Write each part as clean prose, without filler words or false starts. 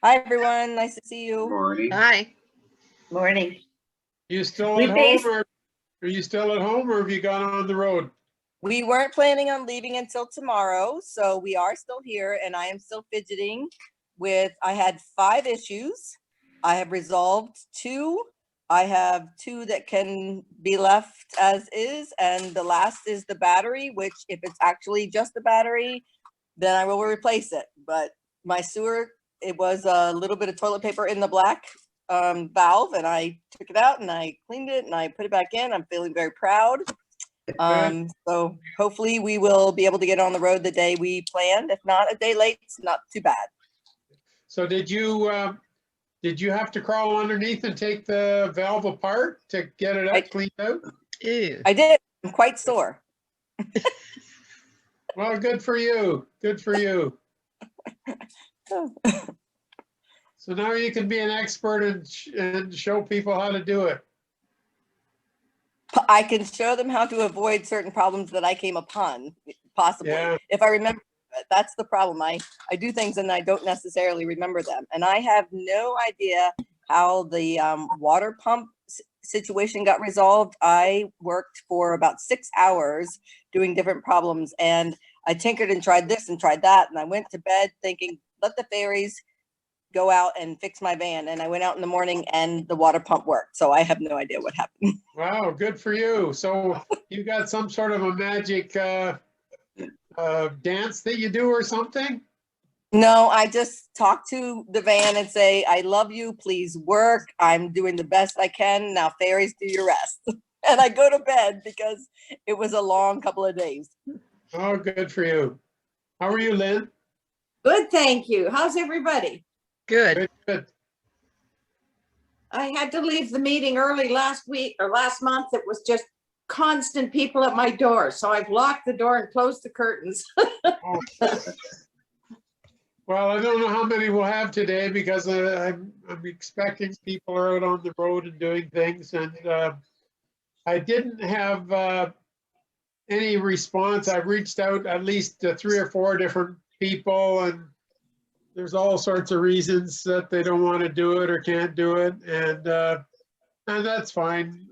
Hi, everyone. Nice to see you. Morning. Hi. Morning. You still We at home, based- or are you still at home, or have you gone on the road? We weren't planning on leaving until tomorrow, so we are still here, and I am still fidgeting with, I had 5 issues. I have resolved 2. I have 2 that can be left as is, and the last is the battery, which if it's actually just the battery, then I will replace it. But my sewer, it was a little bit of toilet paper in the black valve, and I took it out and I cleaned it and I put it back in. I'm feeling very proud. So hopefully we will be able to get on the road the day we planned. If not, a day late, it's not too bad. So did you have to crawl underneath and take the valve apart to get it I- cleaned out? Ew. I did. I'm quite sore. Well, good for you. Good for you. So now you can be an expert and show people how to do it. I can show them how to avoid certain problems that I came upon, possibly. Yeah. If I remember, that's the problem. I do things and I don't necessarily remember them. And I have no idea how the water pump situation got resolved. I worked for about 6 hours doing different problems, and I tinkered and tried this and tried that. And I went to bed thinking, let the fairies go out and fix my van. And I went out in the morning and the water pump worked. So I have no idea what happened. Wow, good for you. So you got some sort of a magic dance that you do or something? No, I just talk to the van and say, I love you, please work. I'm doing the best I can. Now fairies, do your rest. And I go to bed because it was a long couple of days. Oh, good for you. How are you, Lynn? Good, thank you. How's everybody? Good. Good, good. I had to leave the meeting early last week or last month. It was just constant people at my door. So I've locked the door and closed the curtains. Oh. Well, I don't know how many we'll have today because I'm expecting people are out on the road and doing things, and I didn't have any response. I've reached out at least to 3 or 4 different people, and there's all sorts of reasons that they don't want to do it or can't do it, and that's fine.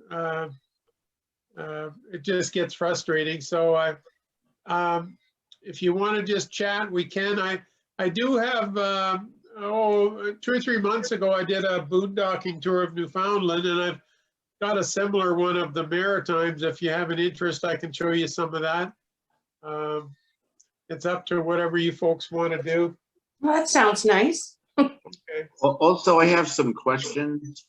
It just gets frustrating. So if you want to just chat, we can. I do have, 2 or 3 months ago, I did a boondocking tour of Newfoundland, and I've got a similar one of the Maritimes. If you have an interest, I can show you some of that. It's up to whatever you folks want to do. Well, that sounds nice. Okay. Also, I have some questions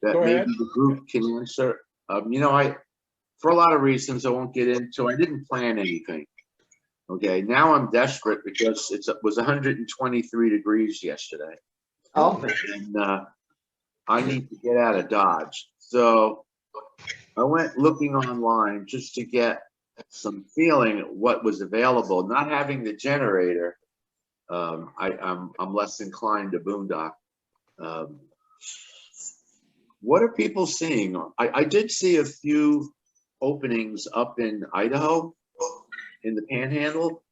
that Go maybe ahead. the group can answer. For a lot of reasons I won't get into, I didn't plan anything. Okay, now I'm desperate because it was 123 degrees yesterday. Oh, And I need to get out of Dodge. So I went looking online just to get some feeling what was available. Not having the generator, I'm less inclined to boondock. What are people seeing? I did see a few openings up in Idaho, in the Panhandle.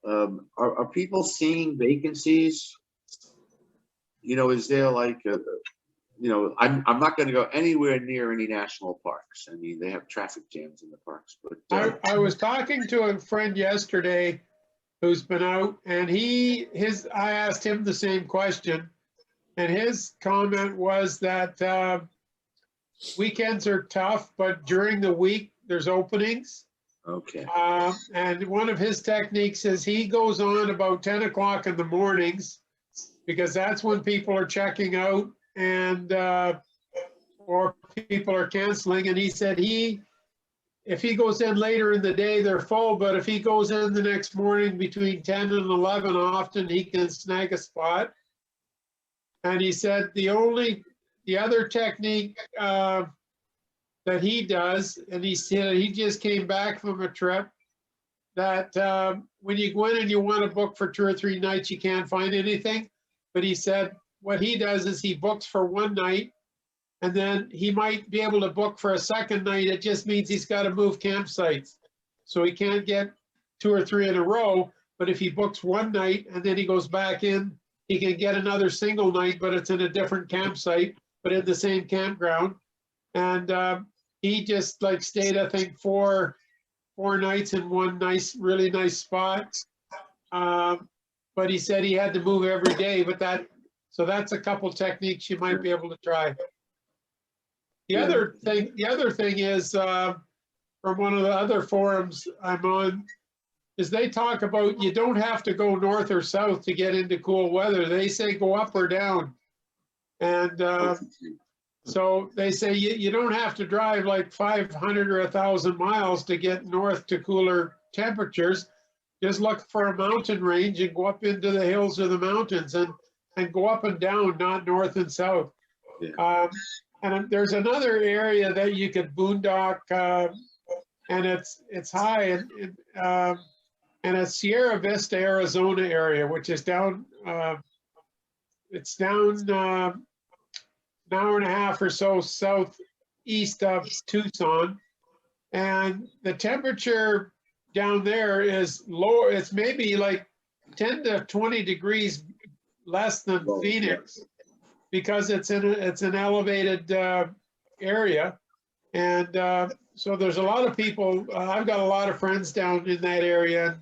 Are people seeing vacancies? Is there like I'm not going to go anywhere near any national parks. I mean, they have traffic jams in the parks. But I was talking to a friend yesterday who's been out, and I asked him the same question, and his comment was that weekends are tough, but during the week there's openings. okay, And one of his techniques is he goes on about 10 o'clock in the mornings, because that's when people are checking out and or people are canceling. And he said if he goes in later in the day, they're full, but if he goes in the next morning between 10 and 11, often he can snag a spot. And he said the other technique that he does, and he said he just came back from a trip, that when you go in and you want to book for 2 or 3 nights, you can't find anything. But he said what he does is he books for 1 night, and then he might be able to book for a second night. It just means he's got to move campsites. So he can't get 2 or 3 in a row, But if he books one night and then he goes back in, he can get another single night, but it's in a different campsite, but in the same campground. And he just like stayed, I think, four nights in one really nice spot. But he said he had to move every day, so that's a couple techniques you might be able to try. The other thing is, from one of the other forums I'm on, is they talk about you don't have to go north or south to get into cool weather. They say go up or down. And so they say you don't have to drive like 500 or 1,000 miles to get north to cooler temperatures. Just look for a mountain range and go up into the hills or the mountains and go up and down, not north and south. Yeah. And there's another area that you could boondock, and it's high, and it's Sierra Vista, Arizona area, which is down, it's down an hour and a half or so southeast of Tucson. And the temperature down there is lower. It's maybe like 10 to 20 degrees less than Phoenix, because it's an elevated area. And so there's a lot of people, I've got a lot of friends down in that area,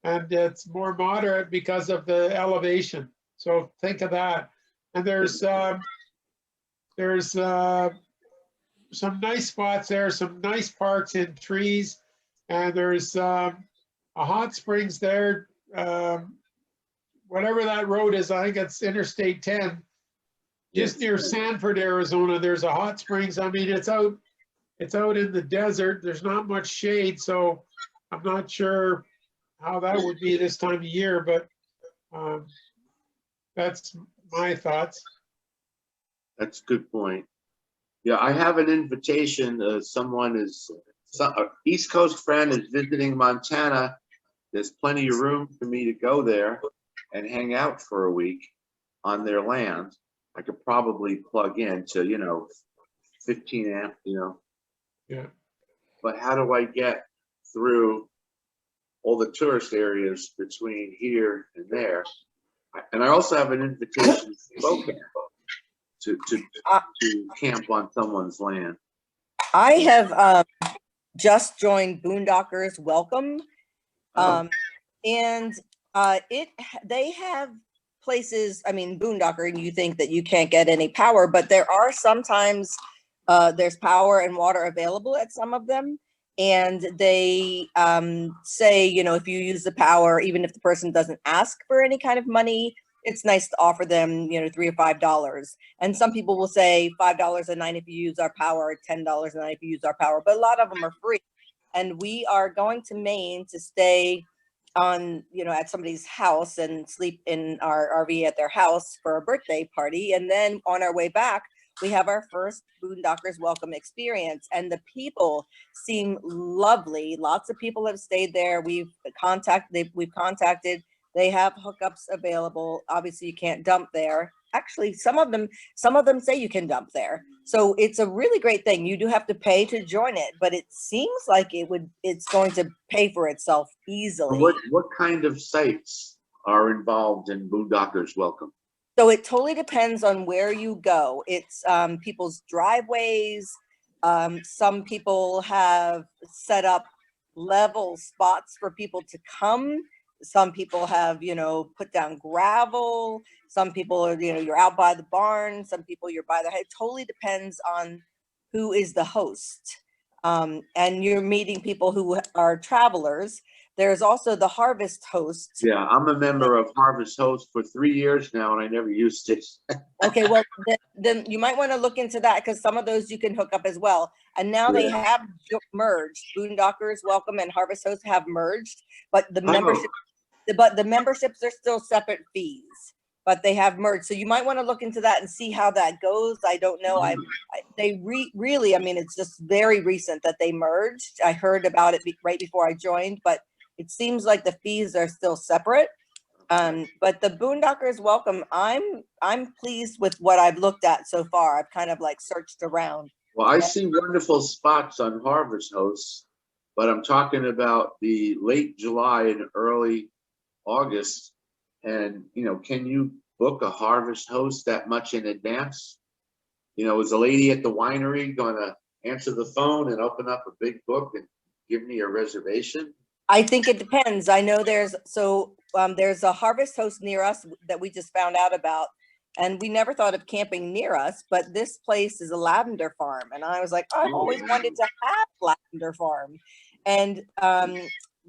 and it's more moderate because of the elevation. So think of that. And there's some nice spots there, some nice parks and trees, and there's a hot springs there. Whatever that road is, I think it's Interstate 10, just near Sanford, Arizona. There's a hot springs. I mean, it's out in the desert. There's not much shade, so I'm not sure how that would be this time of year, but that's my thoughts. That's a good point. Yeah, I have an invitation. An East Coast friend is visiting Montana. There's plenty of room for me to go there and hang out for a week on their land. I could probably plug in to, 15 amp, Yeah. But how do I get through all the tourist areas between here and there? And I also have an invitation to camp on someone's land. I have just joined Boondockers Welcome, and they have places. I mean, Boondocker, and you think that you can't get any power, but there are sometimes there's power and water available at some of them, and they say, if you use the power, even if the person doesn't ask for any kind of money, it's nice to offer them, $3 or $5. And some people will say $5 a night if you use our power, $10 a night if you use our power, but a lot of them are free. And we are going to Maine to stay on, at somebody's house and sleep in our RV at their house for a birthday party. And then on our way back, we have our first Boondockers Welcome experience, and the people seem lovely. Lots of people have stayed there. We've contacted. They have hookups available. Obviously, you can't dump there. Actually, some of them say you can dump there. So it's a really great thing. You do have to pay to join it, but it seems like it's going to pay for itself easily. What kind of sites are involved in Boondockers Welcome? So it totally depends on where you go. It's people's driveways. Some people have set up level spots for people to come. Some people have, put down gravel. Some people are, you're out by the barn. Some people you're by the head. It totally depends on who is the host. And you're meeting people who are travelers. There's also the Harvest Host. Yeah, I'm a member of Harvest Host for 3 years now, and I never used it. Okay, well, then you might want to look into that, because some of those you can hook up as well. And now they have merged. Boondockers Welcome and Harvest Host have merged, but the memberships are still separate fees, but they have merged. So you might want to look into that and see how that goes. I don't know. Really, it's just very recent that they merged. I heard about it right before I joined, but it seems like the fees are still separate. But the Boondockers Welcome, I'm pleased with what I've looked at so far. I've kind of searched around. Well, I see wonderful spots on Harvest Hosts, but I'm talking about the late July and early August. And, can you book a harvest host that much in advance? Is a lady at the winery gonna answer the phone and open up a big book and give me a reservation? I think it depends. I know there's a harvest host near us that we just found out about, and we never thought of camping near us, but this place is a lavender farm. And I was like, I've always wanted to have lavender farm. And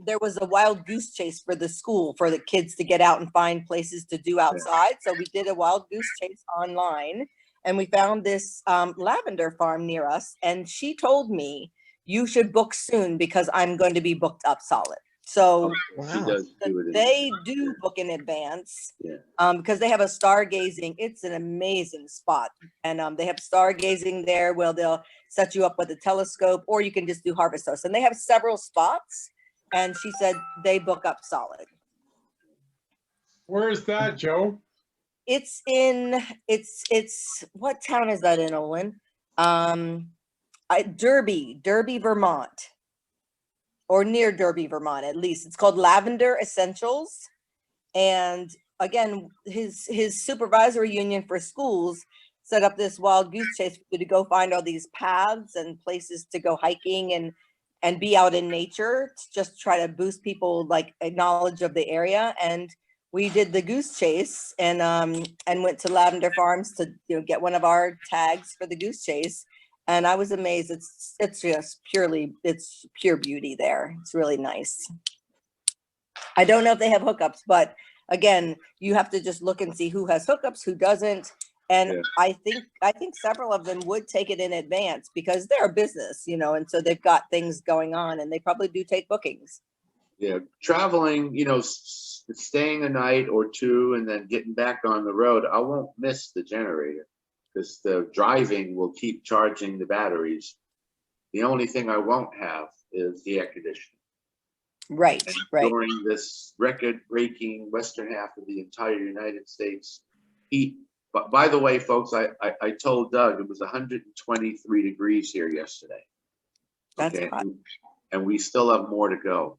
there was a wild goose chase for the school for the kids to get out and find places to do outside. So we did a wild goose chase online, and we found this lavender farm near us. And she told me, you should book soon because I'm going to be booked up solid. So She does do it. they do book in advance, Yeah. because they have a stargazing. It's an amazing spot. And they have stargazing there where they'll set you up with a telescope, or you can just do harvest hosts. And they have several spots. And she said they book up solid. Where's that, Joe? It's what town is that in, Olin? Derby, Vermont, or near Derby, Vermont, at least. It's called Lavender Essentials. And again, his supervisory union for schools set up this wild goose chase for you to go find all these paths and places to go hiking and be out in nature, to just try to boost people like knowledge of the area. And we did the goose chase and went to Lavender Farms to get one of our tags for the goose chase. And I was amazed. It's just it's pure beauty there. It's really nice. I don't know if they have hookups, but again, you have to just look and see who has hookups, who doesn't. And Yeah. I think several of them would take it in advance because they're a business, and so they've got things going on, and they probably do take bookings. Yeah, traveling, staying a night or two and then getting back on the road, I won't miss the generator because the driving will keep charging the batteries. The only thing I won't have is the air conditioning. Right, And right. during this record-breaking western half of the entire United States heat. But by the way, folks, I told Doug it was 123 degrees here yesterday. That's hot. And we still have more to go.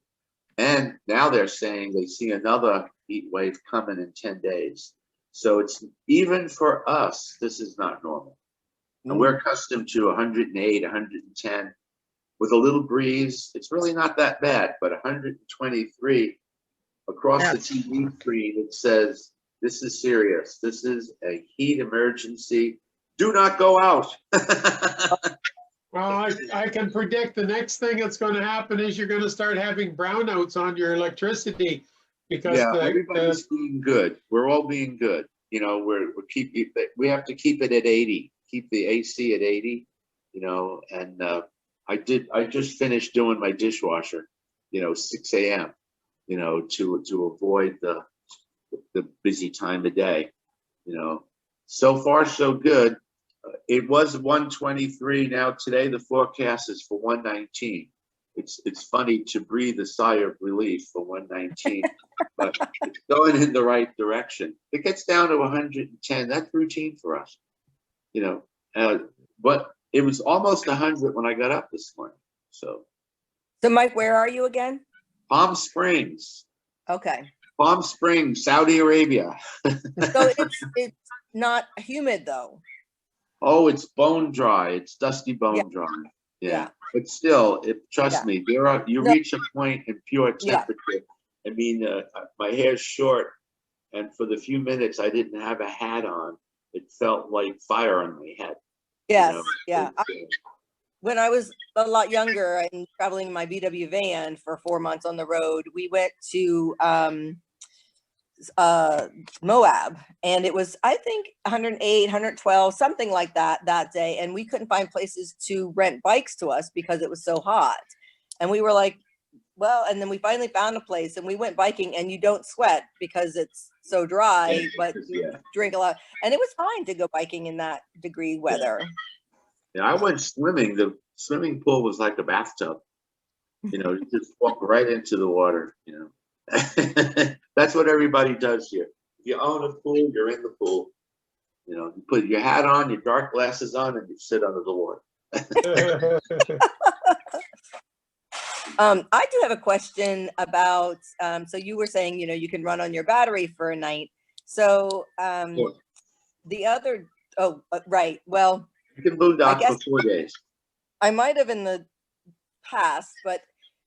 And now they're saying they see another heat wave coming in 10 days. So it's even for us, this is not normal. And we're accustomed to 108, 110 with a little breeze. It's really not that bad, but 123 across the TV screen, it says, this is serious. This is a heat emergency. Do not go out. Well, I can predict the next thing that's going to happen is you're going to start having brownouts on your electricity because everybody's being good. We're all being good. We have to keep it at 80, keep the AC at 80, and I just finished doing my dishwasher, 6 a.m., to avoid the busy time of day, so far so good. It was 123. Now today the forecast is for 119. It's funny to breathe a sigh of relief for 119, but it's going in the right direction. It gets down to 110. That's routine for us, but it was almost 100 when I got up this morning. So Mike, where are you again? Palm Springs. Okay. Palm Springs, Saudi Arabia. So it's not humid though. Oh, it's bone dry. It's dusty bone dry. Yeah. But still, trust me, you reach a point in pure temperature. I mean, my hair's short, and for the few minutes I didn't have a hat on, it felt like fire on my head. Yes, when I was a lot younger and traveling my VW van for 4 months on the road, we went to Moab, and it was, I think, 108, 112, something like that day. And we couldn't find places to rent bikes to us because it was so hot. And we were like, well, and then we finally found a place and we went biking, and you don't sweat because it's so dry, but you drink a lot. And it was fine to go biking in that degree weather. Yeah, I went swimming. The swimming pool was like a bathtub. You just walk right into the water, That's what everybody does here. If you own a pool, you're in the pool. You put your hat on, your dark glasses on, and you sit under the water. I do have a question about, so you were saying, you can run on your battery for a night. So, Sure. the other, right. Well, You can boondock guess- for 4 days. I might have in the past, but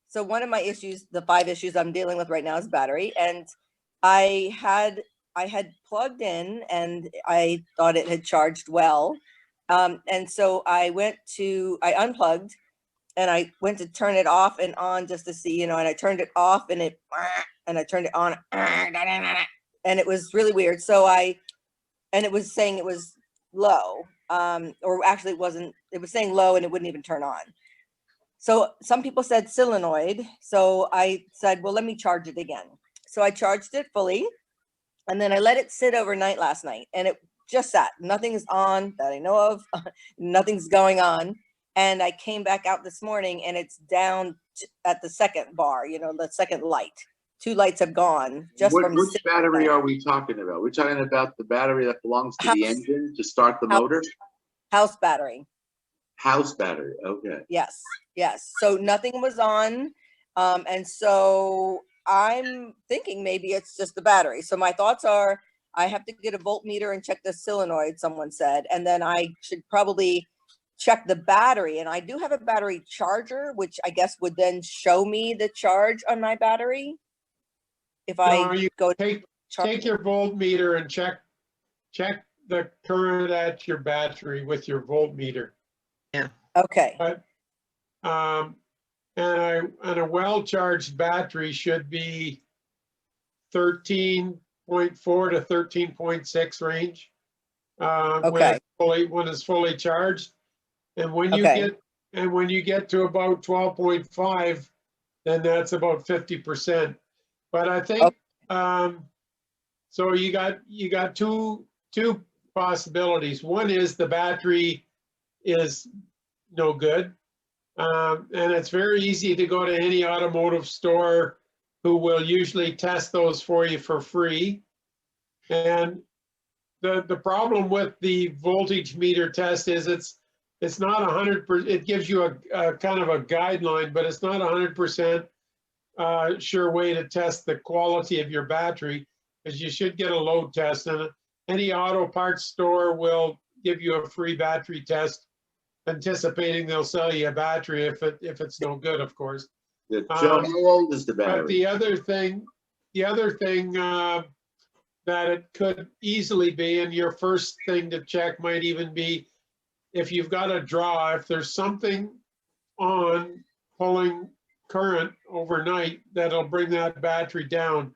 so one of my issues, the 5 issues I'm dealing with right now is battery. And I had plugged in and I thought it had charged well. And so I unplugged and I went to turn it off and on just to see, and I turned it off and I turned it on and it was really weird. And it was saying it was low, or actually it was saying low and it wouldn't even turn on. So some people said solenoid. So I said, well, let me charge it again. So I charged it fully and then I let it sit overnight last night and it just sat. Nothing is on that I know of. Nothing's going on. And I came back out this morning and it's down at the second bar, the second light. 2 lights have gone just from Which battery are we talking about? We're talking about the battery that belongs to the engine to start the motor? house battery. House battery, okay. Yes. So nothing was on. And so I'm thinking maybe it's just the battery. So my thoughts are I have to get a voltmeter and check the solenoid, someone said, and then I should probably check the battery. And I do have a battery charger, which I guess would then show me the charge on my battery. If I you go take your voltmeter and check the current at your battery with your voltmeter. Okay. And a well-charged battery should be 13.4 to 13.6 range. Okay. When it's fully charged. And when Okay. you get to about 12.5, then that's about 50%. But I think so you got two possibilities. One is the battery is no good. And it's very easy to go to any automotive store who will usually test those for you for free. And the problem with the voltage meter test is it's not 100%. It gives you a kind of a guideline, but it's not 100% sure way to test the quality of your battery, because you should get a load test. And any auto parts store will give you a free battery test, anticipating they'll sell you a battery if it's no good, of course. Joe, how old is the But battery? the other thing that it could easily be, and your first thing to check might even be if you've got a draw, if there's something on pulling current overnight that'll bring that battery down.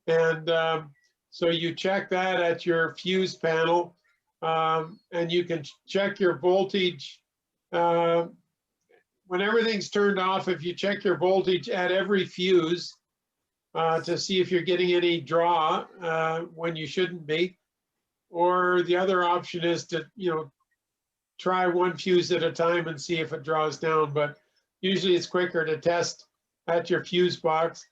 And so you check that at your fuse panel, and you can check your voltage. When everything's turned off, if you check your voltage at every fuse to see if you're getting any draw when you shouldn't be. Or the other option is to, try one fuse at a time and see if it draws down. But usually it's quicker to test at your fuse box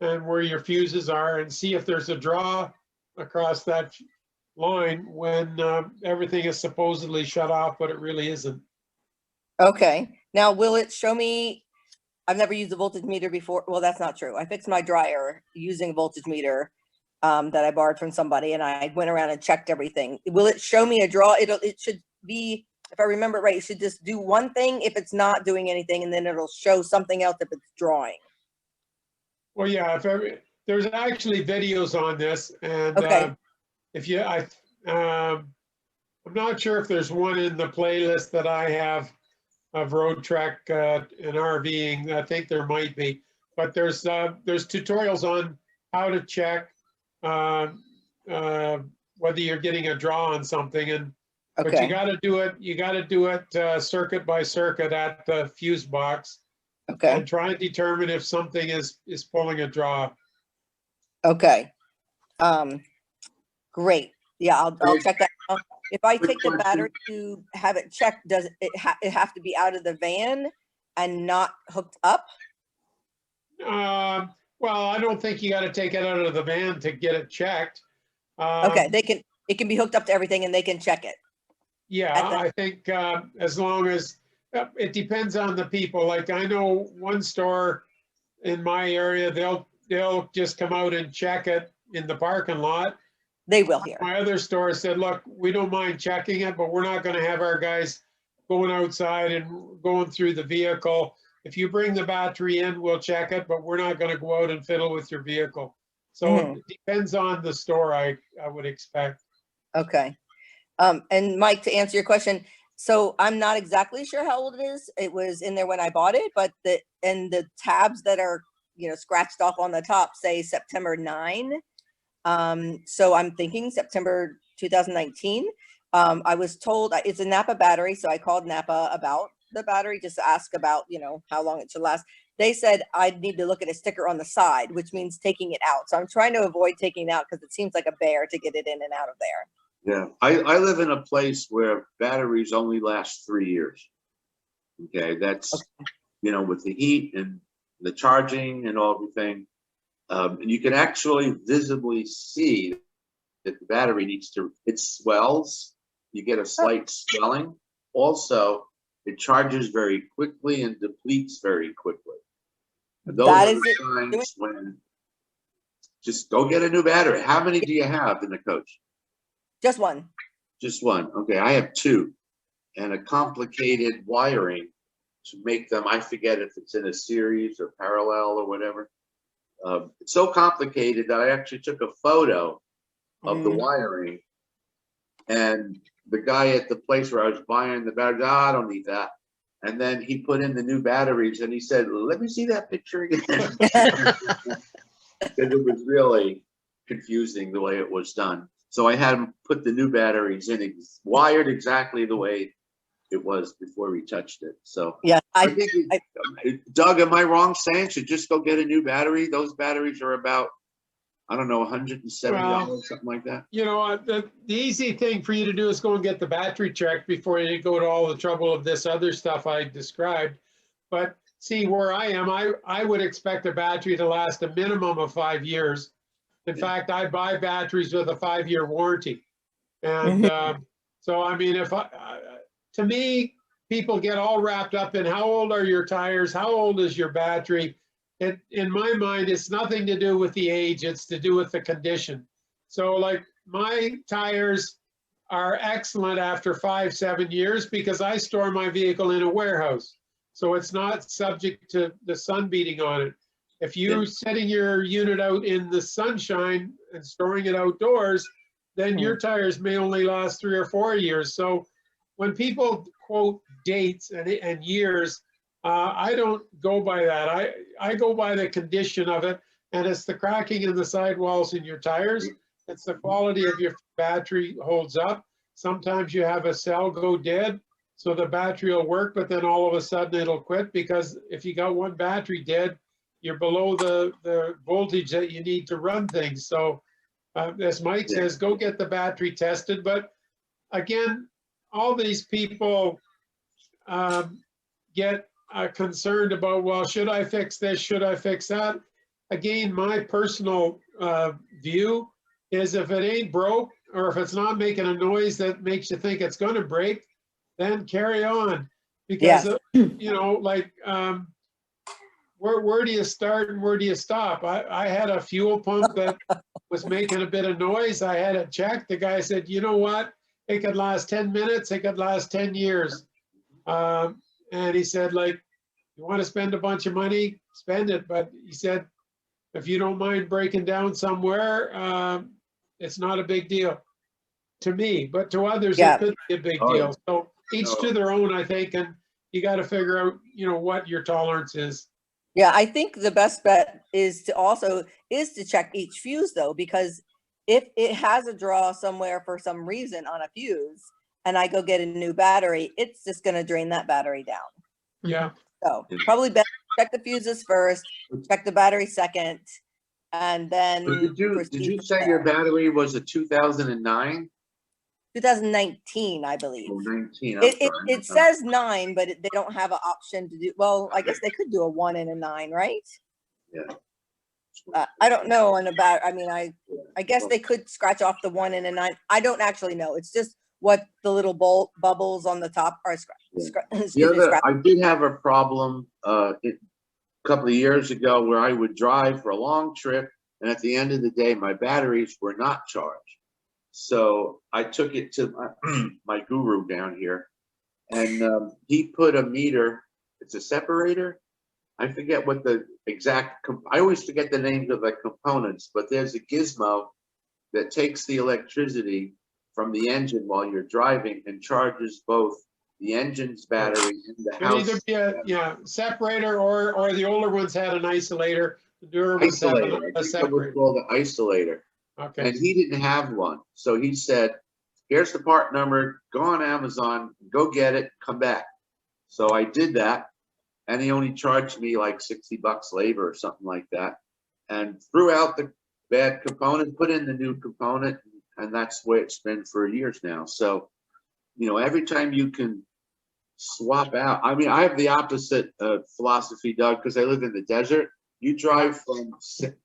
and where your fuses are and see if there's a draw across that line when everything is supposedly shut off, but it really isn't. Okay. Now, will it show me? I've never used a voltage meter before. Well, that's not true. I fixed my dryer using a voltage meter that I borrowed from somebody, and I went around and checked everything. Will it show me a draw? It should be, if I remember right, it should just do one thing if it's not doing anything, and then it'll show something else if it's drawing. Well, yeah, there's actually videos on this, and Okay. I'm not sure if there's one in the playlist that I have of road trek and RVing. I think there might be, but there's tutorials on how to check whether you're getting a draw on something, and but you Okay. got to do it circuit by circuit at the fuse box, Okay. and try and determine if something is pulling a draw. Okay. Great. Yeah, I'll Great. check that out. If I Quick take the question. battery to have it checked, does it have to be out of the van and not hooked up? Well, I don't think you got to take it out of the van to get it checked. Okay, it can be hooked up to everything and they can check it. Yeah, at the- I think as long as it depends on the people. Like I know one store in my area, they'll just come out and check it in the parking lot. They will here. My other store said, look, we don't mind checking it, but we're not gonna have our guys going outside and going through the vehicle. If you bring the battery in, we'll check it, but we're not gonna go out and fiddle with your vehicle. So it depends on the store, I would expect. Okay. And Mike, to answer your question, so I'm not exactly sure how old it is. It was in there when I bought it, but the tabs that are, you know, scratched off on the top say September 9. So I'm thinking September 2019. I was told it's a Napa battery, so I called Napa about the battery just to ask about, you know, how long it should last. They said I'd need to look at a sticker on the side, which means taking it out. So I'm trying to avoid taking it out because it seems like a bear to get it in and out of there. Yeah, I live in a place where batteries only last 3 years. Okay, that's, you know, with the heat and the charging and everything. And you can actually visibly see that the battery needs to, it swells, you get a slight swelling. Also, it charges very quickly and depletes very quickly. And those That are is the times when just go get a new battery. How many do you have in the coach? Just one. Just one. Okay, I have two, and a complicated wiring to make them. I forget if it's in a series or parallel or whatever. It's so complicated that I actually took a photo of the wiring, and the guy at the place where I was buying the batteries, I don't need that. And then he put in the new batteries, and he said, "Let me see that picture again," because it was really confusing the way it was done. So I had him put the new batteries in, wired exactly the way it was before we touched it. So yeah, I think, Doug, am I wrong saying should just go get a new battery? Those batteries are about, I don't know, $170, something like that. You know, the easy thing for you to do is go and get the battery checked before you go to all the trouble of this other stuff I described. But see, where I am, I would expect a battery to last a minimum of 5 years. In fact, I buy batteries with a 5-year warranty. And so, I mean, to me, people get all wrapped up in how old are your tires? How old is your battery? In my mind, it's nothing to do with the age, it's to do with the condition. So like my tires are excellent after 5-7 years because I store my vehicle in a warehouse. So it's not subject to the sun beating on it. If you're setting your unit out in the sunshine and storing it outdoors, then your tires may only last 3 or 4 years. So when people quote dates and years, I don't go by that. I go by the condition of it, and it's the cracking in the sidewalls in your tires. It's the quality of your battery holds up. Sometimes you have a cell go dead, so the battery will work, but then all of a sudden it'll quit because if you got one battery dead, you're below the voltage that you need to run things. So as Mike says, go get the battery tested. But again, all these people get concerned about, well, should I fix this? Should I fix that? Again, my personal view is if it ain't broke or if it's not making a noise that makes you think it's going to break, then carry on. Because, you know, like, where do you start and where do you stop? I had a fuel pump that was making a bit of noise. I had it checked. The guy said, you know what? It could last 10 minutes. It could last 10 years. And he said, like, you want to spend a bunch of money, spend it. But he said, if you don't mind breaking down somewhere, it's not a big deal to me. But to others, it could be a big deal. So each to their own, I think. And you got to figure out, you know, what your tolerance is. Yeah, I think the best bet is to check each fuse though, because if it has a draw somewhere for some reason on a fuse and I go get a new battery, it's just going to drain that battery down. Yeah. So probably best check the fuses first, check the battery second, and then Did you say your battery was a 2009? 2019, I believe. Oh, 19. It says 9, but they don't have an option to do. Well, I guess they could do a 1 and a 9, right? Yeah. I don't know on about. I mean, I guess they could scratch off the 1 and a 9. I don't actually know. It's just what the little bubbles on the top are scratched. I did have a problem. couple of years ago where I would drive for a long trip, and at the end of the day, my batteries were not charged. So I took it to my guru down here, and he put a meter. It's a separator. I forget what the exact. I always forget the names of the components, but there's a gizmo that takes the electricity from the engine while you're driving and charges both the engine's battery and the Could house. either be a separator or the older ones had an isolator. The newer ones have Isolator. I a think that was separator. called an isolator. Okay. And he didn't have one. So he said, here's the part number, go on Amazon, go get it, come back. So I did that. And he only charged me like $60 labor or something like that. And threw out the bad component, put in the new component, and that's the way it's been for years now. So, you know, every time you can swap out, I mean, I have the opposite philosophy, Doug, because I live in the desert. You drive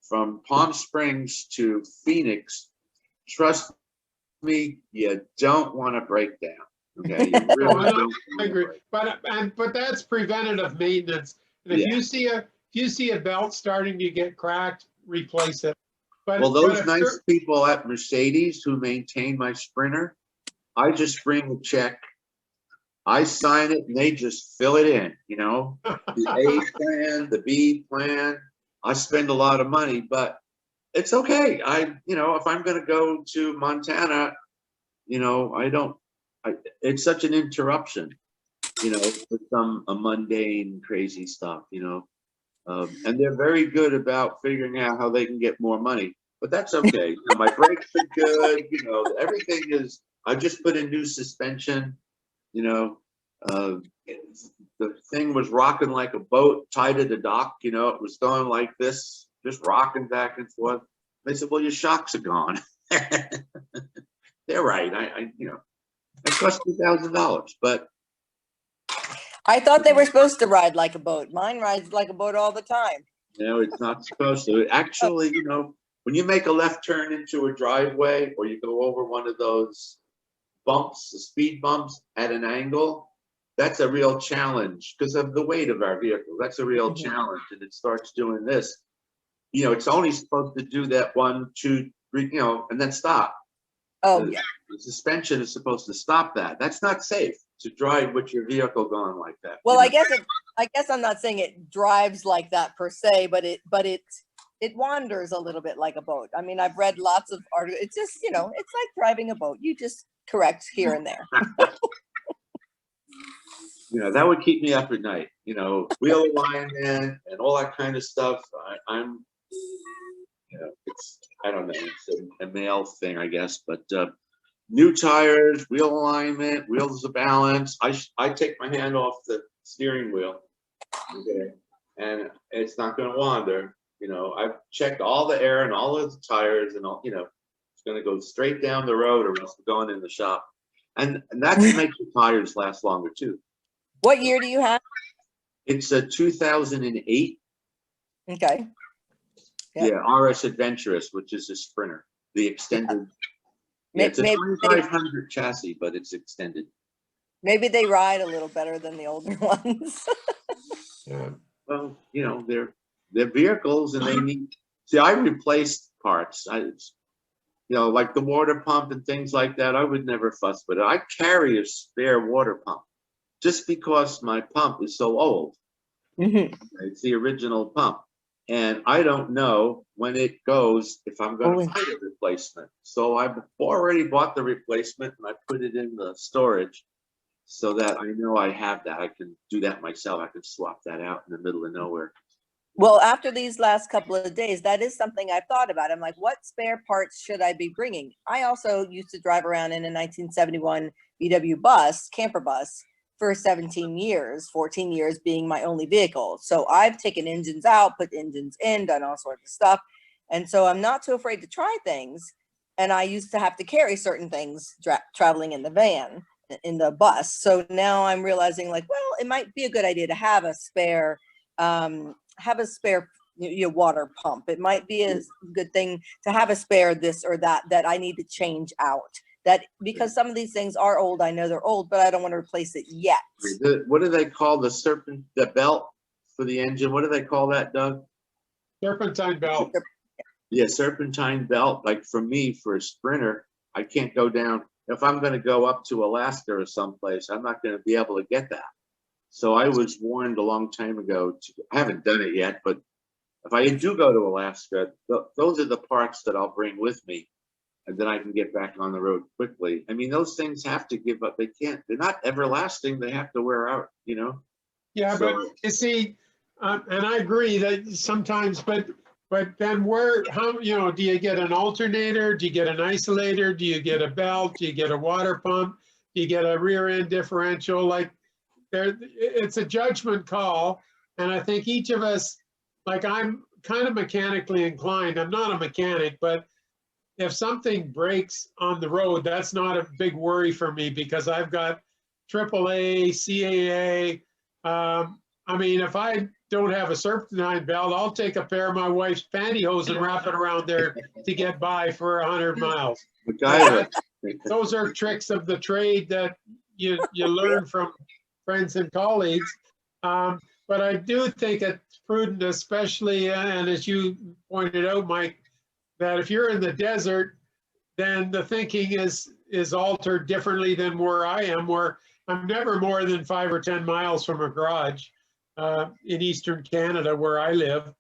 from Palm Springs to Phoenix, trust me, you don't want to break down. Okay, you really I know, don't I wanna agree, break. but that's preventative maintenance. And if Yeah. you see a belt starting to get cracked, replace it. But Well, but those if nice you're- people at Mercedes who maintain my Sprinter, I just bring a check, I sign it, and they just fill it in, you know? The A plan, the B plan. I spend a lot of money, but it's okay. You know, if I'm gonna go to Montana, you know, it's such an interruption, you know, for some mundane, crazy stuff, you know? And they're very good about figuring out how they can get more money, but that's okay. You know, my brakes are good, you know, everything is, I just put in new suspension, you know, the thing was rocking like a boat tied to the dock, you know, it was going like this, just rocking back and forth. They said, well, your shocks are gone. They're right. You know, it cost $2,000, but I thought they were supposed to ride like a boat. Mine rides like a boat all the time. you know, it's not supposed to. Actually, you know, when you make a left turn into a driveway or you go over one of those bumps, the speed bumps at an angle, that's a real challenge because of the weight of our vehicle. That's a real challenge. And it starts doing this. You know, it's only supposed to do that 1, 2, 3, you know, and then stop. Oh, The- yeah. The suspension is supposed to stop that. That's not safe to drive with your vehicle going like that. Well, you I know? guess I'm not saying it drives like that per se, but it wanders a little bit like a boat. I mean, I've read lots of articles. It's just, you know, it's like driving a boat. You just correct here and there. You know, that would keep me up at night, you know, wheel alignment and all that kind of stuff. I'm, you know, I don't know, it's a male thing, I guess, but new tires, wheel alignment, wheels of balance. I take my hand off the steering wheel, okay, and it's not going to wander. You know, I've checked all the air and all of the tires and all, you know, it's going to go straight down the road or else we're going in the shop. And that makes the tires last longer too. What year do you have? It's a 2008, Okay. Yeah. yeah, RS Adventurous, which is a Sprinter, the extended. Yeah, it's a Maybe 2500 chassis, but it's extended. they ride a little better than the older ones. Yeah. Well, you know, they're vehicles and they need, see, I replaced parts. You know, like the water pump and things like that, I would never fuss with it. I carry a spare water pump just because my pump is so old. Mhm. It's the original pump. And I don't know when it goes if I'm going to find a replacement. So I've already bought the replacement and I put it in the storage so that I know I have that. I can do that myself. I can swap that out in the middle of nowhere. Well, after these last couple of days, that is something I've thought about. I'm like, what spare parts should I be bringing? I also used to drive around in a 1971 VW bus, camper bus, for 17 years, 14 years being my only vehicle. So I've taken engines out, put engines in, done all sorts of stuff. And so I'm not too afraid to try things. And I used to have to carry certain things traveling in the van, in the bus. So now I'm realizing like, well, it might be a good idea to have a spare water pump. It might be a good thing to have a spare this or that I need to change out. That because some of these things are old, I know they're old, but I don't want to replace it yet. What do they call the belt for the engine. What do they call that, Doug? Serpentine belt. Yeah, serpentine belt. Like for me, for a sprinter, I can't go down. If I'm going to go up to Alaska or someplace, I'm not going to be able to get that. So I was warned a long time ago I haven't done it yet, but if I do go to Alaska, those are the parts that I'll bring with me, and then I can get back on the road quickly. I mean, those things have to give up. They're not everlasting. They have to wear out, you know? Yeah, So- but you see, and I agree that sometimes, but then how, do you get an alternator? Do you get an isolator? Do you get a belt? Do you get a water pump? Do you get a rear end differential? Like it's a judgment call. And I think each of us, like I'm kind of mechanically inclined. I'm not a mechanic, but if something breaks on the road, that's not a big worry for me because I've got AAA, CAA. I mean, if I don't have a serpentine belt, I'll take a pair of my wife's pantyhose and wrap it around there to get by for 100 miles. MacGyver. Those are tricks of the trade that you learn from friends and colleagues. But I do think it's prudent, especially, and as you pointed out, Mike, that if you're in the desert, then the thinking is altered differently than where I am, where I'm never more than 5 or 10 miles from a garage in Eastern Canada where I live.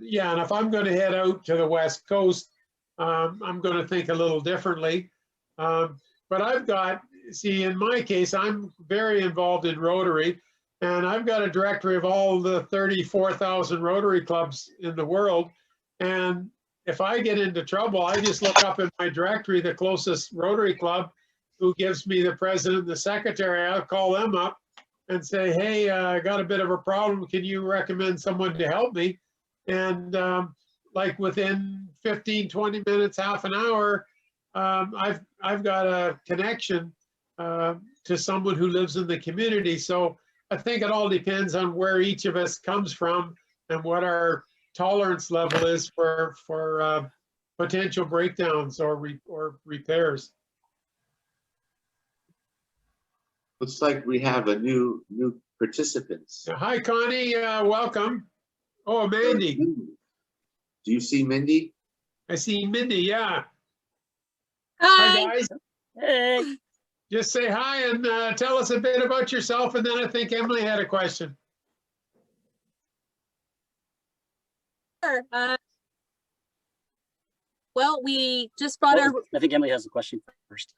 Yeah, and if I'm going to head out to the West Coast, I'm going to think a little differently. But I've got, see, in my case, I'm very involved in Rotary, and I've got a directory of all the 34,000 Rotary clubs in the world. And if I get into trouble, I just look up in my directory the closest Rotary club who gives me the president and the secretary. I'll call them up and say, hey, I got a bit of a problem. Can you recommend someone to help me? And like within 15, 20 minutes, half an hour, I've got a connection to someone who lives in the community. So I think it all depends on where each of us comes from and what our tolerance level is for potential breakdowns or repairs. Looks like we have a new participants. Hi, Connie. Welcome. Oh, Mandy. Do you see Mindy? I see Mindy. Yeah. Hi. Hi, guys. Hey. Just say hi and tell us a bit about yourself, and then I think Emily had a question. Sure. Well, we just bought our. I think Emily has a question first.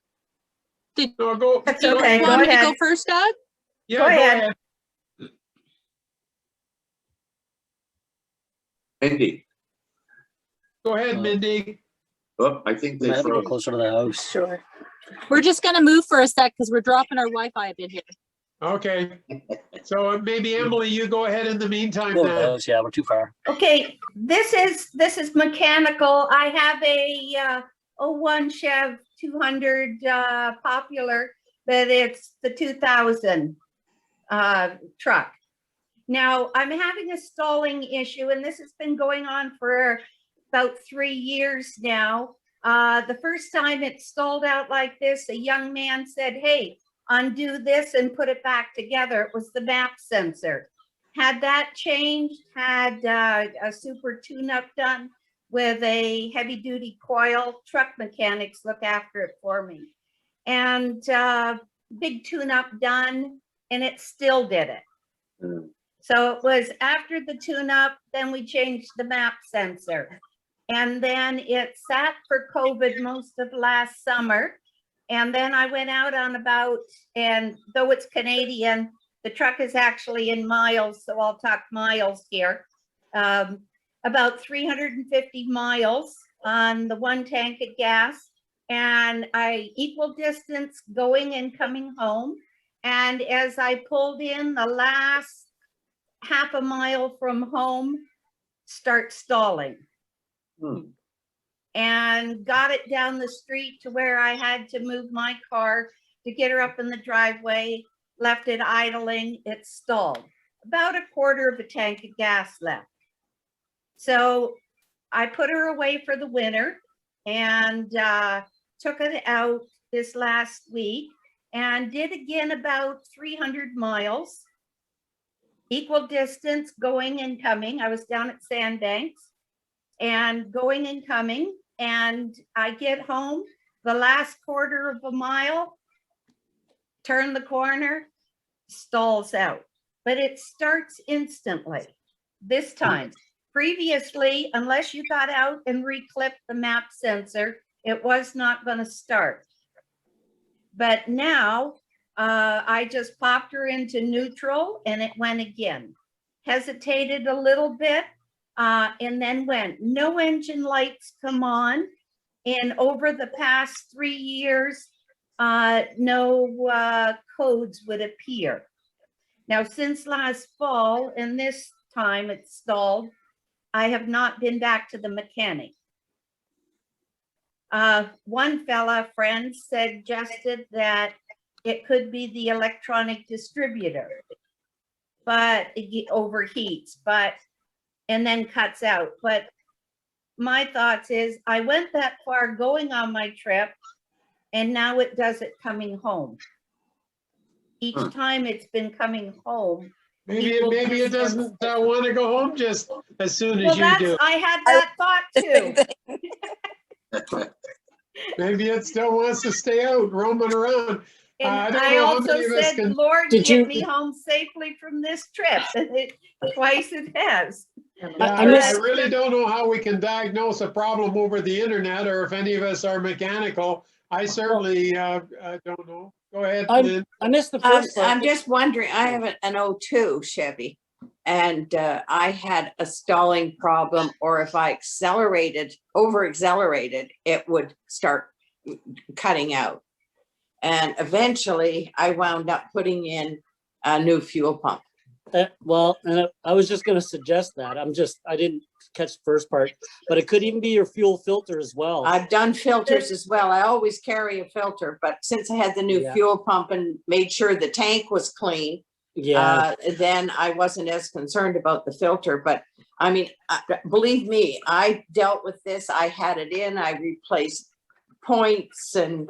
No, go. That's Do you okay. Go want me to go ahead. first, Doug? Yeah, Go ahead. Mindy. Go ahead, Mindy. Oh, I think I they have to go froze. closer to the house. Sure. We're just gonna move for a sec because we're dropping our Wi-Fi a bit here. Okay. So maybe Emily, you go ahead in the meantime Go to the then. house, yeah, we're too far. Okay, this is mechanical. I have a 01 Chev 200 Popular, but it's the 2000 truck. Now I'm having a stalling issue, and this has been going on for about 3 years now. The first time it stalled out like this, a young man said, "Hey, undo this and put it back together." It was the map sensor. Had that changed, had a super tune-up done with a heavy-duty coil. Truck mechanics look after it for me. And big tune-up done, and it still did it. Mm. So it was after the tune-up, then we changed the map sensor. And then it sat for COVID most of last summer. And then I went out on about, and though it's Canadian, the truck is actually in miles, so I'll talk miles here. About 350 miles on the one tank of gas, and I equal distance going and coming home. And as I pulled in the last half a mile from home, start stalling. Hmm. And got it down the street to where I had to move my car to get her up in the driveway, left it idling, it stalled. About a quarter of a tank of gas left. So I put her away for the winter and took it out this last week and did again about 300 miles. equal distance going and coming. I was down at Sandbanks and going and coming, and I get home, the last quarter of a mile, turn the corner, stalls out, but it starts instantly this time. Previously, unless you got out and reclipped the map sensor, it was not going to start. But now I just popped her into neutral and it went again. Hesitated a little bit and then went. No engine lights come on. And over the past 3 years, no codes would appear. Now, since last fall and this time it's stalled, I have not been back to the mechanic. One friend suggested that it could be the electronic distributor, but it overheats, and then cuts out. But my thoughts is I went that far going on my trip, and now it does it coming home. Each time it's been coming home. Maybe equal it distance. doesn't want to go home just as soon Well, as you do. I had that thought too. Maybe it still wants to stay out roaming around. And I don't I know how also many of us said, can- Lord, Did get you- me home safely from this trip. And twice it has. Yeah, I I missed- really don't know how we can diagnose a problem over the internet, or if any of us are mechanical. I certainly don't know. Go ahead, Lynn. I missed the first part. I'm just wondering, I have an 02 Chevy and I had a stalling problem, or if I over accelerated, it would start cutting out. And eventually I wound up putting in a new fuel pump. Well, and I was just gonna suggest that. I didn't catch the first part, but it could even be your fuel filter as well. I've done filters as well. I always carry a filter, but since I had the new Yeah. fuel pump and made sure the tank was clean, Yeah, then I wasn't as concerned about the filter. But I mean, believe me, I dealt with this. I had it in, I replaced points and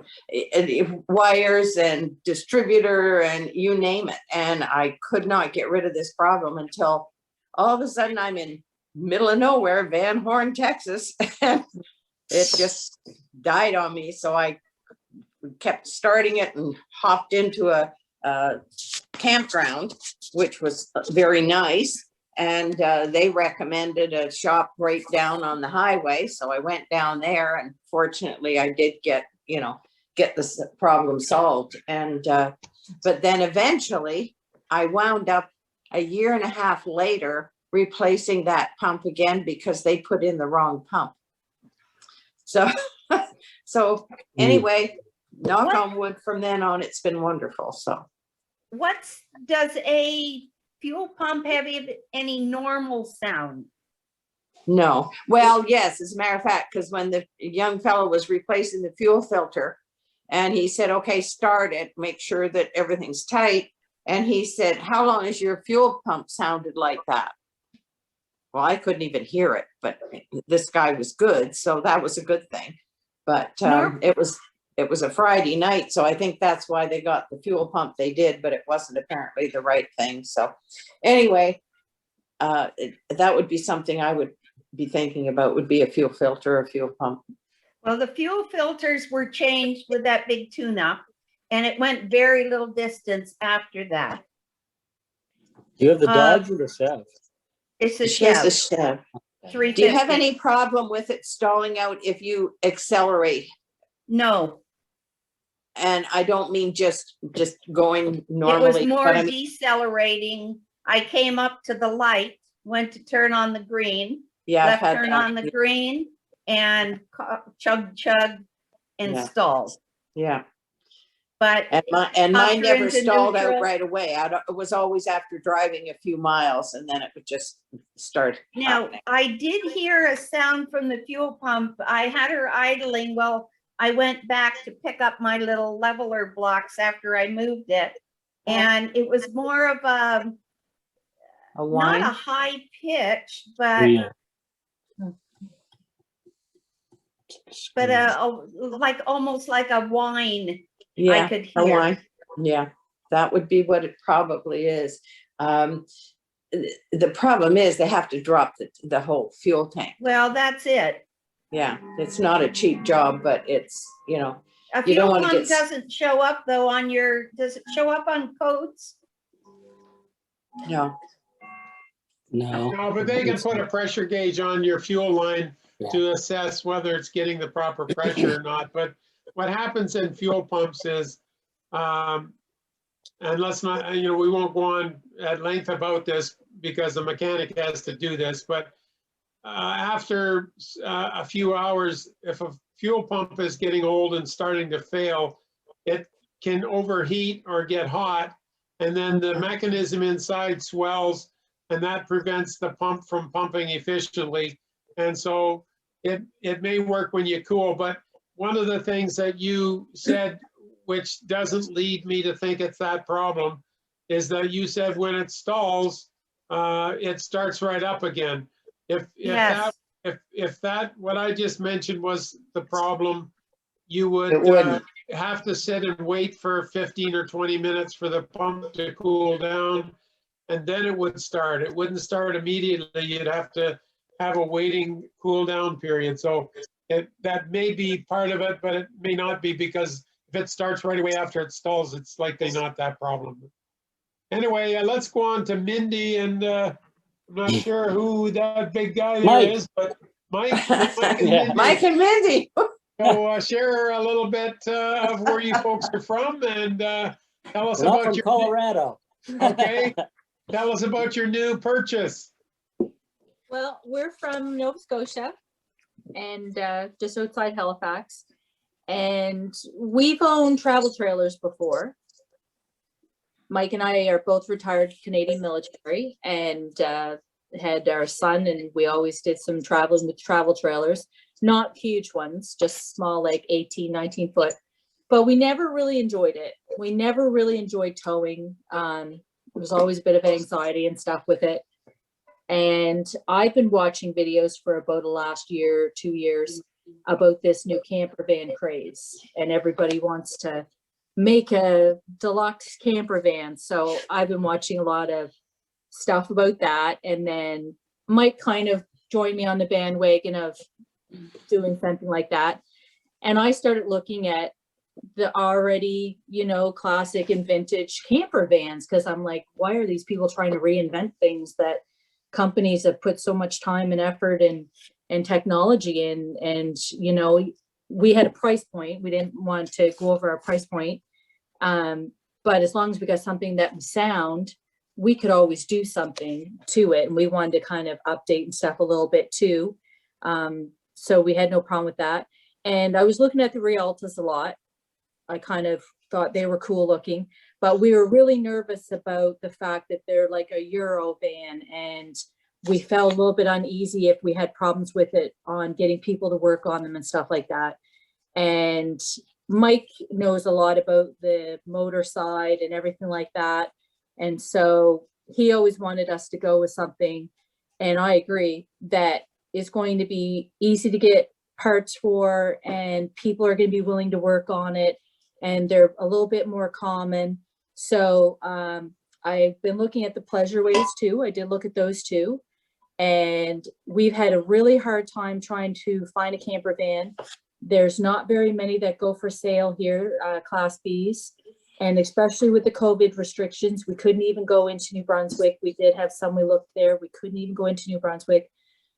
wires and distributor and you name it. And I could not get rid of this problem until all of a sudden I'm in middle of nowhere, Van Horn, Texas. And it just died on me. So I kept starting it and hopped into a campground, which was very nice. And they recommended a shop right down on the highway. So I went down there and fortunately I did get this problem solved. And, but then eventually I wound up a year and a half later replacing that pump again because they put in the wrong pump. So, anyway, knock on wood, from then on, it's been wonderful. So. Does a fuel pump have any normal sound? No. Well, yes, as a matter of fact, because when the young fellow was replacing the fuel filter and he said, okay, start it, make sure that everything's tight. And he said, how long has your fuel pump sounded like that? Well, I couldn't even hear it, but this guy was good. So that was a good thing. But it was a Friday night. So I think that's why they got the fuel pump they did, but it wasn't apparently the right thing. So anyway, that would be something I would be thinking about, would be a fuel filter or fuel pump. Well, the fuel filters were changed with that big tune-up and it went very little distance after that. do you have the Dodge or the Chev? It's a She has a Chev. Chev. Do you have 350. any problem with it stalling out if you accelerate? No, And I don't mean just going it normally. was more but I mean, decelerating. I came up to the light, went to turn on the green, yeah, I've left had turn that. on the green and chug, and Yeah. stalled. Yeah, But and mine After never into stalled out neutral. right away. It was always after driving a few miles, and then it would just start. now happening. I did hear a sound from the fuel pump. I had her idling. Well, I went back to pick up my little leveler blocks after I moved it. And it was more of A not a whine. high pitch, but Yeah. like almost like a whine. Yeah, could a hear. whine. Yeah, that would be what it probably is. the problem is they have to drop the whole fuel tank. Well, that's it. Yeah, it's not a cheap job, but it's, you know, A You don't fuel wanna pump get doesn't show up though on your, does it show up on codes? no. No. No, but they can put a pressure gauge on your fuel line Yeah. to assess whether it's getting the proper pressure or not. But what happens in fuel pumps is, and let's not, we won't go on at length about this because the mechanic has to do this, but after a few hours, if a fuel pump is getting old and starting to fail, it can overheat or get hot, and then the mechanism inside swells, and that prevents the pump from pumping efficiently. And so it may work when you cool, but one of the things that you said, which doesn't lead me to think it's that problem, is that you said when it stalls, it starts right up again. Yes. If that, what I just mentioned was the problem, you would It wouldn't. have to sit and wait for 15 or 20 minutes for the pump to cool down, and then it would start. It wouldn't start immediately. You'd have to have a waiting cool down period. So that may be part of it, but it may not be, because if it starts right away after it stalls, it's likely not that problem. Anyway, let's go on to Mindy, and I'm not sure who that big guy there is, Mike. but Mike and Yeah. Mindy. Mike and Mindy. So share a little bit of where you folks are from, and tell us We're not about from your, Colorado. okay, tell us about your new purchase. Well, we're from Nova Scotia and just outside Halifax. And we've owned travel trailers before. Mike and I are both retired Canadian military and had our son, and we always did some traveling with travel trailers, not huge ones, just small, like 18, 19 foot. But we never really enjoyed it. We never really enjoyed towing. There was always a bit of anxiety and stuff with it. And I've been watching videos for about the last year, 2 years about this new camper van craze, and everybody wants to make a deluxe camper van. So I've been watching a lot of stuff about that. And then Mike kind of joined me on the bandwagon of doing something like that. And I started looking at the already, classic and vintage camper vans, because I'm like, why are these people trying to reinvent things that companies have put so much time and effort and technology in? And we had a price point. We didn't want to go over our price point, but as long as we got something that was sound, we could always do something to it. And we wanted to kind of update and stuff a little bit too, so we had no problem with that. And I was looking at the Rialtas a lot. I kind of thought they were cool looking, but we were really nervous about the fact that they're like a Euro van, and we felt a little bit uneasy if we had problems with it on getting people to work on them and stuff like that. And Mike knows a lot about the motor side and everything like that. And so he always wanted us to go with something, and I agree, that is going to be easy to get parts for, and people are going to be willing to work on it, and they're a little bit more common. So I've been looking at the pleasure ways too. I did look at those too. And we've had a really hard time trying to find a camper van. There's not very many that go for sale here, Class Bs. And especially with the COVID restrictions, we couldn't even go into New Brunswick. We did have some, we looked there, we couldn't even go into New Brunswick.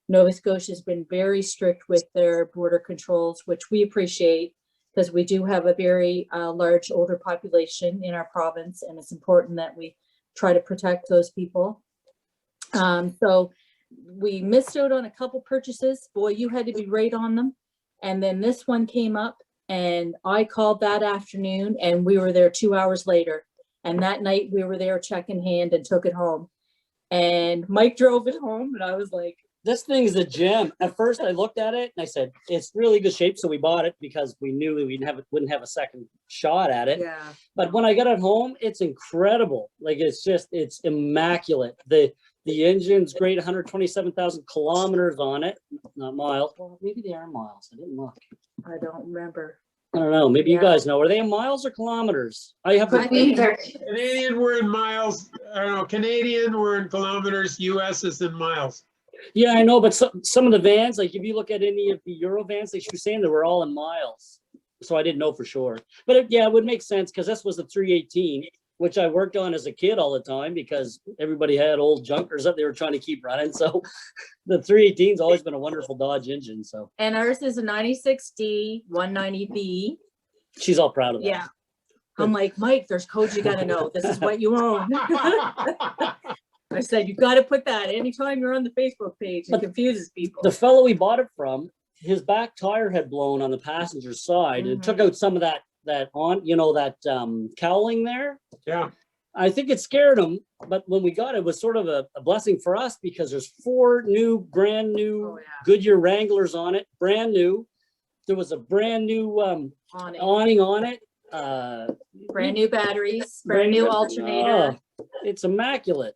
Nova Scotia has been very strict with their border controls, which we appreciate, because we do have a very large older population in our province, and it's important that we try to protect those people. So we missed out on a couple purchases. Boy, you had to be right on them. And then this one came up, and I called that afternoon, and we were there 2 hours later. And that night we were there check in hand and took it home. And Mike drove it home, and I was like, This thing is a gem. At first I looked at it and I said, it's really good shape. So we bought it because we knew we wouldn't have a second shot at it. Yeah. But when I got it home, it's incredible. Like, it's immaculate. The engine's great, 127,000 kilometers on it, not miles. Well, maybe they are miles. I didn't look. I don't remember. I don't know. Maybe you Yeah. guys know. Are they in miles or kilometers? I have. I think Either. Canadian, we're in miles. I don't know, Canadian, we're in kilometers. US is in miles. Yeah, I know, but some of the vans, like if you look at any of the Euro vans, they were saying they were all in miles. So I didn't know for sure. But yeah, it would make sense because this was the 318, which I worked on as a kid all the time because everybody had old junkers that they were trying to keep running. So the 318's always been a wonderful Dodge engine. So And ours is a 96D 190B. she's all proud of that. Yeah. I'm like, Mike, there's codes you gotta know. This is what you own. I said, you gotta put that anytime you're on the Facebook page. It But confuses people. The fellow we bought it from, his back tire had blown on the passenger side and it took out some of that on, that cowling there. Yeah, I think it scared him, but when we got it, it was sort of a blessing for us because there's 4 brand new Oh, yeah. Goodyear Wranglers on it, brand new. There was a brand new On it. awning on it. Brand new batteries, brand new alternator. Oh, it's immaculate.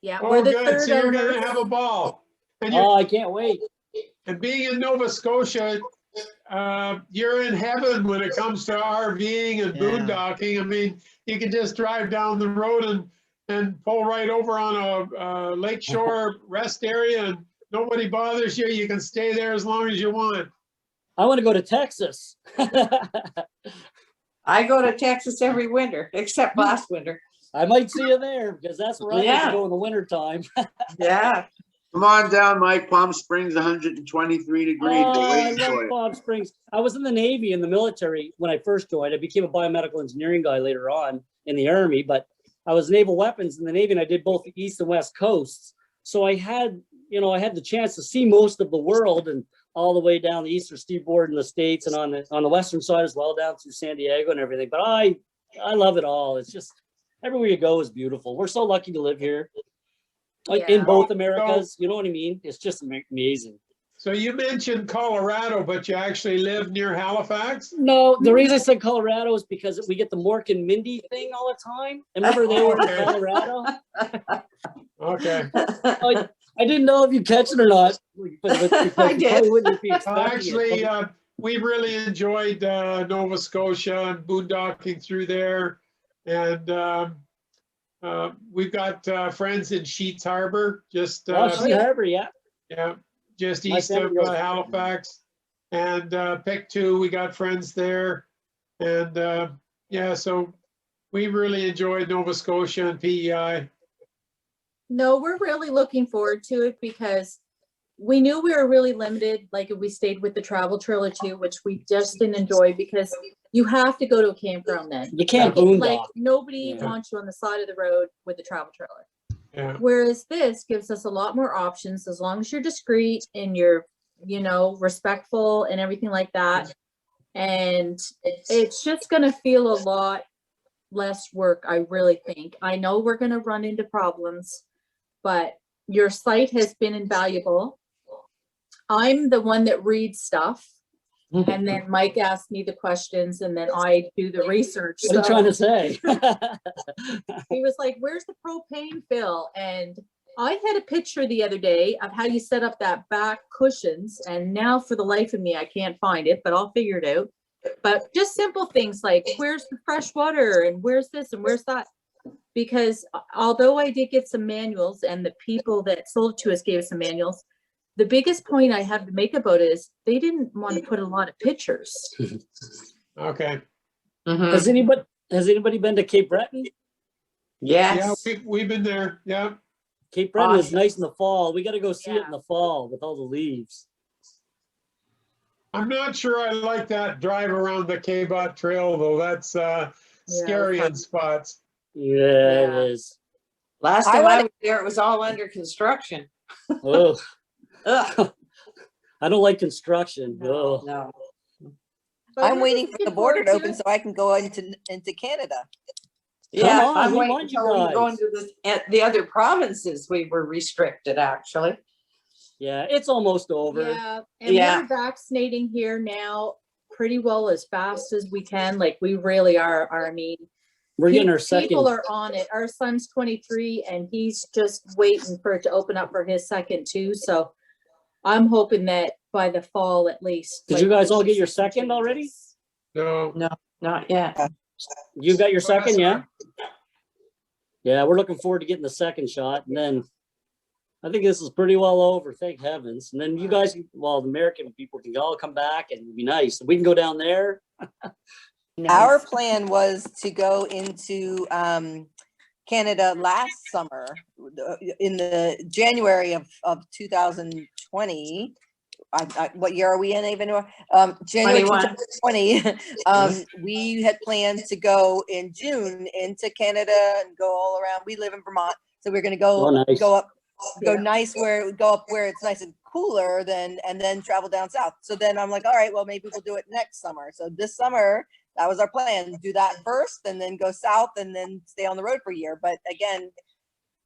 Yeah, oh, we're the good, third so you're owners. gonna have a ball. And Oh, I can't wait. and being in Nova Scotia, you're in heaven when it comes to RVing and Yeah. boondocking. I mean, you can just drive down the road and pull right over on a lakeshore rest area and nobody bothers you. You can stay there as long as you want. I want to go to Texas. I go to Texas every winter, except last winter. I might see you there because that's where I used to Yeah. go in the winter time. Yeah. Come on down, Mike. Palm Springs, 123 degrees. Oh, They're I waiting love for you. Palm Springs. I was in the Navy, in the military when I first joined. I became a biomedical engineering guy later on in the Army, but I was naval weapons in the Navy and I did both the East and West coasts. So I had the chance to see most of the world and all the way down the eastern seaboard in the States and on the western side as well, down through San Diego and everything. But I love it all. It's just everywhere you go is beautiful. We're so lucky to live here. Like in Yeah. both Americas, you know what I mean? It's just amazing. So you mentioned Colorado, but you actually live near Halifax? No, the reason I said Colorado is because we get the Mork and Mindy thing all the time. And remember they were in Okay. Colorado? Okay. I didn't know if you catch it or not. But I you did. probably wouldn't be expecting it. Actually, we really enjoyed Nova Scotia and boondocking through there. And we've got friends in Sheets Harbor, just Sheet Harbor, yeah. yeah, just My east of family goes- Halifax. And Pick 2, we got friends there. And yeah, so we really enjoyed Nova Scotia and PEI. No, we're really looking forward to it because we knew we were really limited, like if we stayed with the travel trailer too, which we just didn't enjoy because you have to go to a campground then. You can't Like boondock. nobody Yeah. wants you on the side of the road with a travel trailer. Yeah. Whereas this gives us a lot more options as long as you're discreet and you're, respectful and everything like that. And it's just gonna feel a lot less work, I really think. I know we're gonna run into problems, but your site has been invaluable. I'm the one that reads stuff. And then Mike asked me the questions and then I do the research. What are you trying to say? He was like, where's the propane fill? And I had a picture the other day of how you set up that back cushions. And now for the life of me, I can't find it, but I'll figure it out. But just simple things like where's the fresh water and where's this and where's that? Because although I did get some manuals and the people that sold it to us gave us some manuals, the biggest point I have to make about it is they didn't want to put a lot of pictures. Okay. Mhm. Has anybody been to Cape Breton? Yeah, Yes. we've been there. Yeah. Cape Breton is Awesome. nice in the fall. We got to go see it Yeah. in the fall with all the leaves. I'm not sure I like that drive around the K-Bot Trail though. That's scary in spots. Yeah, Yeah. it is. Last I time I wanna- was there, it was all under construction. Oh, Ugh, I don't like construction. No. Oh. no. But I'm we're waiting for the looking border to forward open it. so I can go into Canada. Yeah, on, I'm we waiting want you until we go guys. into the other provinces. We were restricted, actually. Yeah, it's almost over. Yeah, and Yeah. we're vaccinating here now pretty well as fast as we can. Like we really are. I mean, We're getting our people second. are on it. Our son's 23 and he's just waiting for it to open up for his second too. So I'm hoping that by the fall at least. Did like you guys all get your purchase some second already? changes. No, Not yet. You got your second, Yes, yeah? Yeah, we're looking forward to getting the second shot, and then I think this is pretty well over, thank heavens. And then you guys, well, the American people can all come back and it'd be nice. We can go down there. Our plan was to go into Canada last summer, in the January of 2020. What year are we in even? January 21. 2020. We had planned to go in June into Canada and go all around. We live in Vermont, so we're going to Oh, nice. go up, go Yeah. nice where go up where it's nice and cooler, and then travel down south. So then I'm like, all right, well maybe we'll do it next summer. So this summer, that was our plan. Do that first, and then go south, and then stay on the road for a year. But again,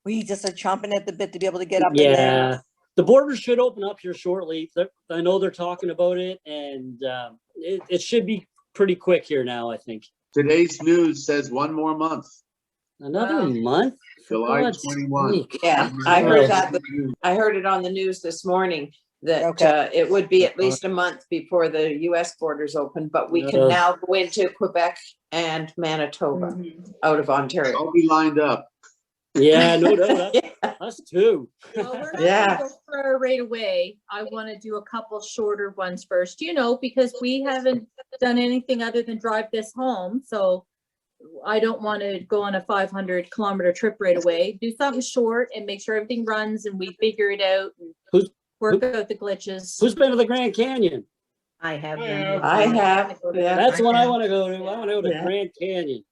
we just are chomping at the bit to be able to get up in there. Yeah, the border should open up here shortly. I know they're talking about it, and it should be pretty quick here now, I think. Today's news says one more month, Another Wow. month? For July God's 21. sake. Yeah, I heard Right. that. I heard it on the news this morning that Okay. it would be at least a month before the US borders open, but we can Yeah. now go into Quebec and Manitoba Mhm. out of Ontario. I'll be lined up. Yeah, no, us too. Well, we're not Yeah. gonna go far right away. I want to do a couple shorter ones first, because we haven't done anything other than drive this home. So I don't want to go on a 500-kilometer trip right away. Do something short and make sure everything runs and we figure it out and Who's- work out the glitches. Who's been to the Grand Canyon? I have. I been have. before. I have, yeah. That's what I want to go to. I want to go to Yeah. Grand Canyon.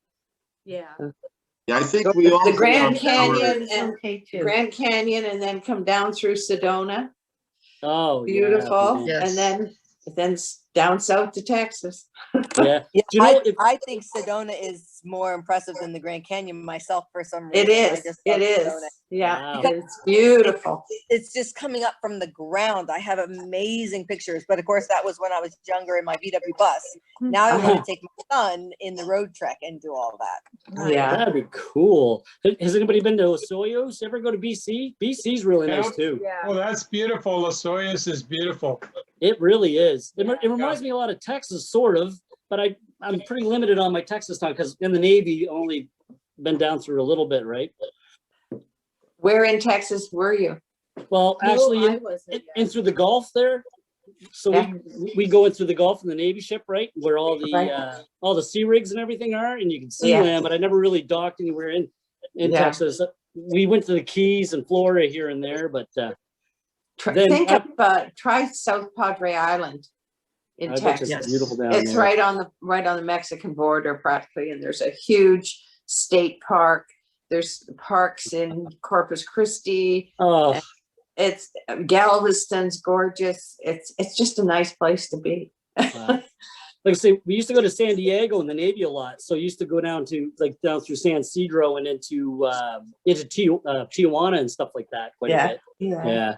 Yeah. Yeah, I think we all. The Grand did our- Canyon It's and okay too. Grand Canyon and then come down through Sedona, Oh, yeah, beautiful, man. Yes. and then down south to Texas. Yeah. Yeah, Do you know if I think Sedona is more impressive than the Grand Canyon myself for some reason. It is, I just it love is, Sedona. yeah, Wow. it's beautiful. It's just coming up from the ground. I have amazing pictures, but of course that was when I was younger in my VW bus. Now I want to take my son in the road trek and do all that. Yeah, that'd be cool. Has anybody been to Osoyoos? Ever go to BC? BC's really nice Yep. too. Yeah. Oh, that's beautiful. Losoyas is beautiful. It really is. It, Yeah. it reminds me a lot of Texas, sort of, but I'm pretty limited on my Texas time because in the Navy, only been down through a little bit, right? where in Texas were you? Well, No, actually, I wasn't in yet. through the Gulf there. So Yeah. we go in through the Gulf in the Navy ship, right, where Right. all the sea rigs and everything are, and you can see Yeah. land. But I never really docked anywhere in Yeah. Texas. We went to the Keys and Florida here and there, but Then Think up- of, try South Padre Island in I bet Texas. it's beautiful down It's there. right on the Mexican border practically, and there's a huge state park. There's parks in Corpus Christi. Oh, It's Galveston's gorgeous. It's just a nice place to be. wow. Like I say, we used to go to San Diego in the Navy a lot. So I used to go down to down through San Ysidro and into Tijuana and stuff like that quite a bit. Yeah.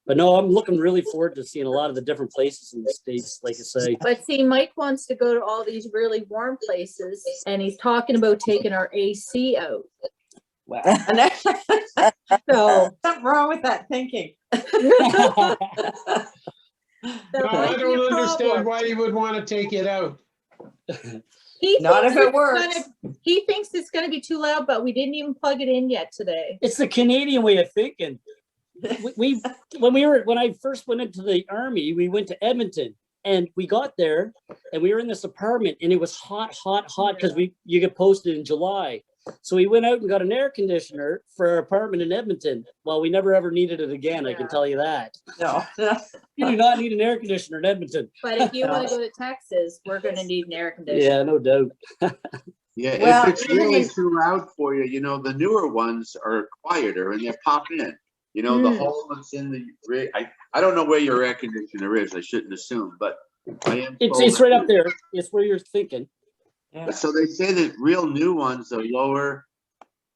But no, I'm looking really forward to seeing a lot of the different places in the States, like I say. But see, Mike wants to go to all these really warm places and he's talking about taking our AC out. Wow. And that- So. something wrong with that thinking. that No, might I be a don't understand problem. why you would want to take it out. He Not thinks if it it's works. he thinks it's gonna be too loud, but we didn't even plug it in yet today. It's the Canadian way of thinking. When I first went into the Army, we went to Edmonton and we got there and we were in this apartment and it was hot because you get posted in July. So we went out and got an air conditioner for our apartment in Edmonton. Well, we never ever needed it again, I can tell you that. No. You do not need an air conditioner in Edmonton. But if you want to go to Texas, we're gonna need an air conditioner. Yeah, no doubt. Yeah, Well, if it's even really in- too loud for you, the newer ones are quieter and they pop in. The hole that's in the rig. I don't know where your air conditioner is. I shouldn't assume, but I am. It's told right that- up there. It's where you're thinking. Yeah. So they say that real new ones are lower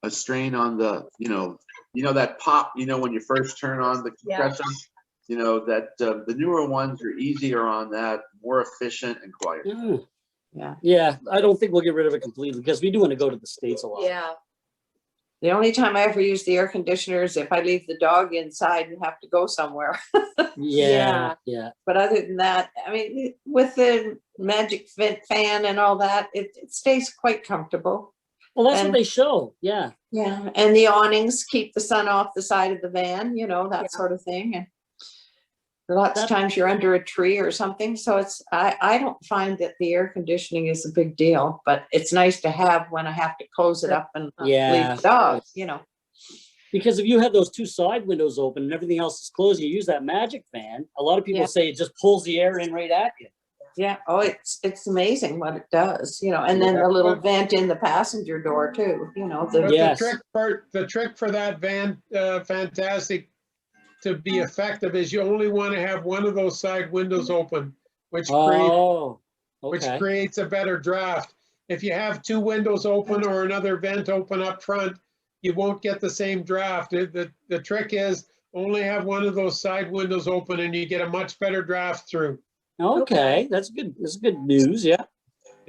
a strain on the, that pop, when you first turn on the Yeah. compressor, that the newer ones are easier on that, more efficient and quieter. Mm. Yeah. Yeah, I don't think we'll get rid of it completely because we do want to go to the States a lot. Yeah. The only time I ever use the air conditioner is if I leave the dog inside and have to go somewhere. Yeah, yeah. But other than that, I mean, with the magic fan and all that, it stays quite comfortable. Well, that's what And- they show. Yeah. Yeah, and the awnings keep the sun off the side of the van, you know, that Yeah. sort of thing. And lots of That- times you're under a tree or something, so I don't find that the air conditioning is a big deal, but it's nice to have when I have to close it up and Yeah. leave the dogs, you know. Because if you have those two side windows open and everything else is closed, you use that magic fan. A lot of people Yeah. say it just pulls the air in right at you. Yeah, oh, it's amazing what it does, you know, and then the little vent in the passenger door too, you know, But the, Yes. the trick for that van, Fantastic, to be effective is you only want to have one of those side windows open, which Oh, which okay. creates a better draft. If you have two windows open or another vent open up front, you won't get the same draft. The trick is only have one of those side windows open and you get a much better draft through. Okay, that's good. That's good news. Yeah.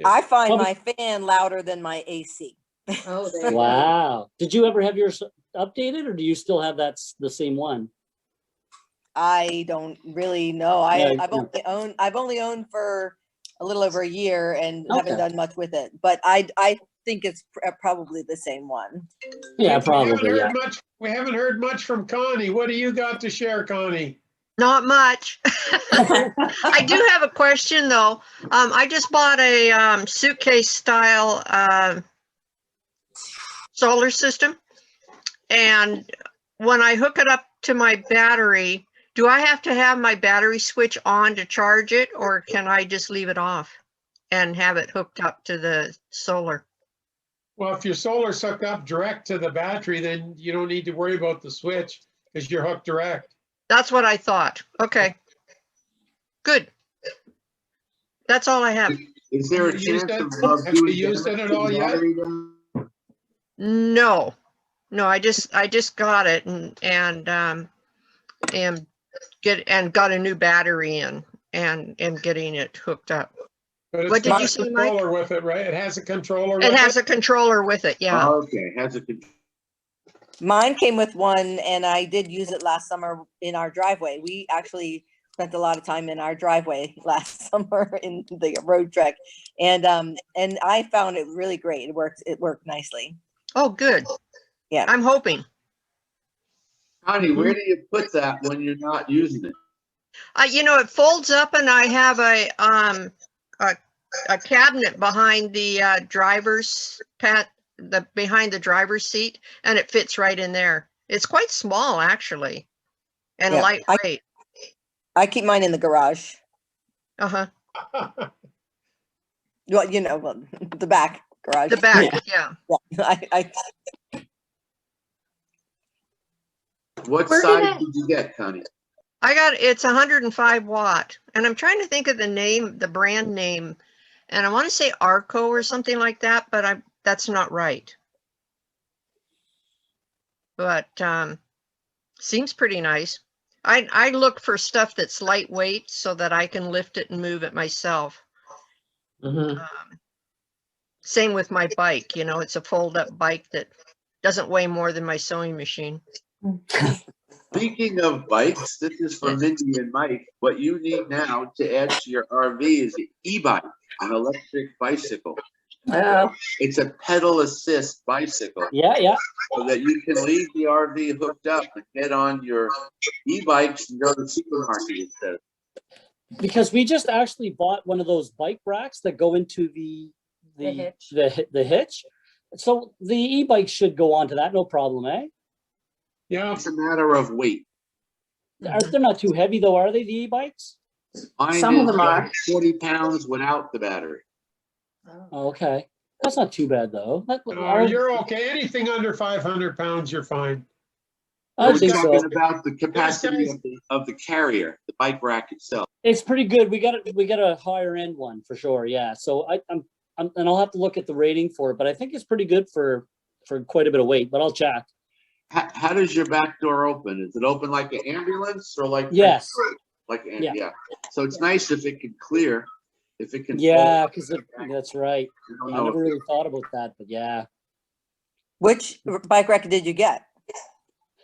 I find Well, my fan louder than my AC. Oh, there you go. Wow. Did you ever have yours updated, or do you still have the same one? I don't really know. Yeah, I've only owned for a little over a year and haven't Okay. done much with it. But I think it's probably the same one. Yeah, We haven't probably. heard Yeah. much. We haven't heard much from Connie. What do you got to share, Connie? Not much. I do have a question though. I just bought a suitcase style solar system. And when I hook it up to my battery, do I have to have my battery switch on to charge it, or can I just leave it off and have it hooked up to the solar? Well, if your solar's hooked up direct to the battery, then you don't need to worry about the switch because you're hooked direct. That's what I thought. Okay. Good. That's all I have. Is there a Have you used chance it? of Have you doing used damage it at to the all yet? battery then? No, I just got it and got a new battery in and am getting it hooked up. But it's What did got you a say, Mike? controller with it, right? It has a controller It with has it? a controller with it, yeah. Oh, okay, has a, Mine came with one and I did use it last summer in our driveway. We actually spent a lot of time in our driveway last summer in the road trek. And I found it really great. It worked nicely. Oh, good. Yeah. I'm hoping. Connie, where do you put that when you're not using it? It folds up and I have a cabinet behind the behind the driver's seat, and it fits right in there. It's quite small actually, and Yeah, lightweight. I keep mine in the garage. Uh-huh. Well, the back garage. The back, yeah. I What We're size gonna- did you get, Connie? It's 105 watt, and I'm trying to think of the brand name, and I want to say Arco or something like that, but that's not right. But seems pretty nice. I look for stuff that's lightweight so that I can lift it and move it myself. Mhm. Same with my bike, it's a fold-up bike that doesn't weigh more than my sewing machine. Speaking of bikes, this is for Mindy and Mike. What you need now to add to your RV is an e-bike, an electric bicycle. Well, It's a pedal assist bicycle Yeah, yeah. so that you can leave the RV hooked up and get on your e-bikes and go to the supermarket instead. Because we just actually bought one of those bike racks that go into the hitch. the hitch. So the e-bike should go onto that, no problem, eh? Yeah, It's a matter of weight. They're not too heavy though, are they, the e-bikes? Mine Some of is them are. like 40 pounds without the battery. Oh, okay. That's not too bad though. you're okay. Anything under 500 pounds, you're fine. I We're think so. talking about the capacity of the carrier, the bike rack itself. It's pretty good. We got a higher end one for sure. Yeah. So I'm and I'll have to look at the rating for it, but I think it's pretty good for quite a bit of weight, but I'll check. How does your back door open? Is it open like an ambulance or like? Yes. Yeah. So it's nice if it can clear, if it can. Yeah, because that's right. You don't I know never if- really thought about that, but yeah. Which bike rack did you get?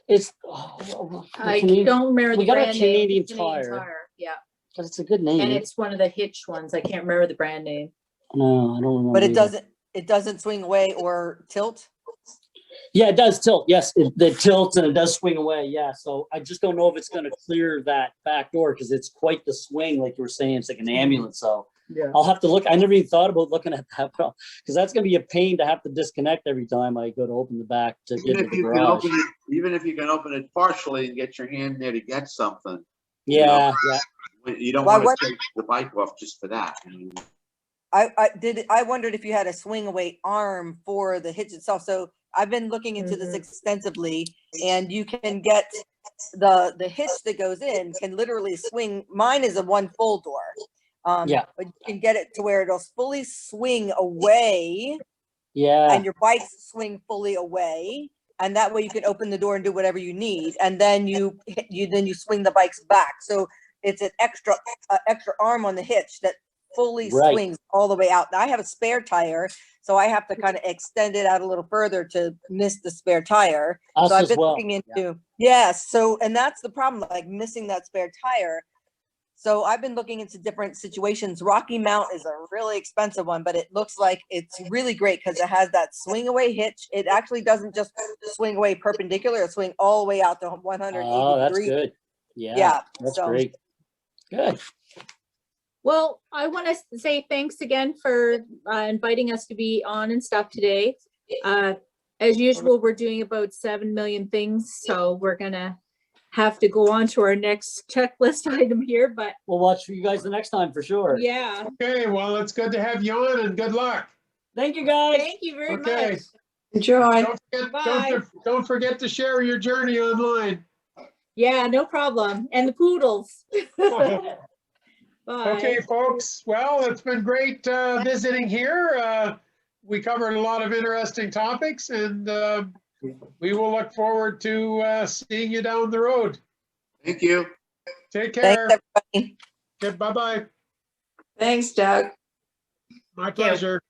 It's, I Canadian- don't remember we the got a brand name. Canadian Canadian Tire. Yeah, but it's a good and name. it's one of the hitched ones. I can't remember the brand name. No, I don't remember. But it either. doesn't swing away or tilt? Yeah, it does tilt. Yes, it tilts and it does swing away. Yeah, so I just don't know if it's going to clear that back door because it's quite the swing, like you were saying. It's like an ambulance. So Yeah. I'll have to look. I never even thought about looking at that because that's going to be a pain to have to disconnect every time I go to open the back to get Even to if the you can garage. open it, even if you can open it partially and get your hand there to get something, Yeah, yeah. you don't Well, want to take the bike off just for that. I mean, I wondered if you had a swing away arm for the hitch itself. So I've been looking into this Mhm. extensively, and you can get the hitch that goes in can literally swing. Mine is a one full door. Yeah. But you can get it to where it'll fully swing away Yeah. and your bikes swing fully away. And that way you can open the door and do whatever you need. And then you swing the bikes back. So it's an extra arm on the hitch that fully Right. swings all the way out. Now I have a spare tire, so I have to kind of extend it out a little further to miss the spare tire. Us So I've as been well. looking into, yes. So, and that's the problem, like missing that spare tire. So I've been looking into different situations. Rocky Mount is a really expensive one, but it looks like it's really great because it has that swing away hitch. It actually doesn't just swing away perpendicular, it swing all the way out to 180 Oh, that's degrees. good. Yeah, Yeah, that's so- great. Good. Well, I want to say thanks again for inviting us to be on and stuff today. As usual, we're doing about 7 million things, so we're gonna have to go on to our next checklist item here, but We'll watch for you guys the next time for sure. yeah, Okay, well, it's good to have you on and good luck. Thank you, guys. thank you very Okay. much. Enjoy. Don't forget to share your journey online. Yeah, no problem. And the poodles. Bye. Okay, folks, well, it's been great visiting here. We covered a lot of interesting topics, and we will look forward to seeing you down the road. thank you. Take Thanks, care. everybody. Okay, bye-bye. Thanks, Doug. My pleasure.